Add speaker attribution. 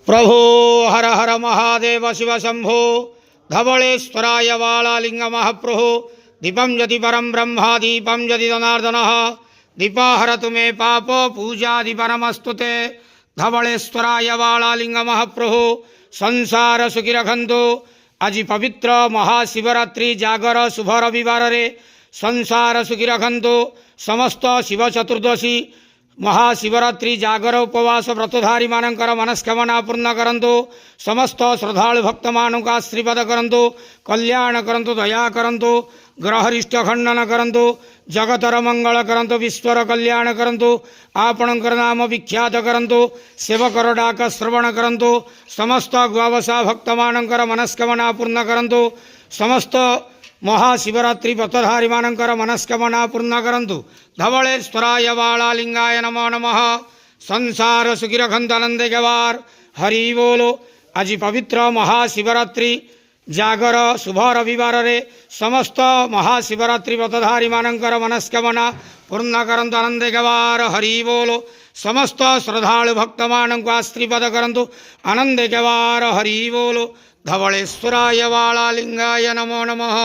Speaker 1: प्रभो हर हर महादेव शिव शंभो धवलेश्वराय वालालिंग महाप्रभो दीपं यदि परम ब्रह्मा दीपं यदि जनार्दनः दीपाहरतु मे पाप पूजादि परमस्तुते धवलेश्वराय वालालिंग महाप्रभो संसार सुखी रखंतु। आज पवित्र महाशिवरात्रि जागर शुभ रविवार रे संसार सुखी रखंतु। समस्त शिव चतुर्दशी महाशिवरात्रि जागर उपवास व्रतधारी मानकर मनस्कामना पूर्ण करंतु। समस्त श्रद्धालु भक्त मानक आशीर्वाद करंतु, कल्याण करंतु, दया करंतु, ग्रहरिष्ट खंडन करंतु, जगतर मंगल करंतु, विश्वर कल्याण करंतु, आपणकर नाम विख्यात करंतु, सेवकर डाक श्रवण करंतु। समस्त ग्वावसा भक्त मानकर मनस्कामना पूर्ण करंतु। समस्त महाशिवरात्रि व्रतधारी मानकर मनस्कामना पूर्ण करंतु। धवलेश्वराय वालालिंगाय नमो नमः। संसार सुखी रखंतु आनंदे गवार हरि बोलो। आज पवित्र महाशिवरात्रि जागर शुभ रविवार रे समस्त महाशिवरात्रि व्रतधारी मानकर मनस्कामना पूर्ण करंतु आनंदे गवार हरि बोलो। समस्त श्रद्धालु भक्त मानक आशीर्वाद करंतु आनंदे गवार हरि बोलो। धवलेश्वराय वालालिंगाय नमो नमः।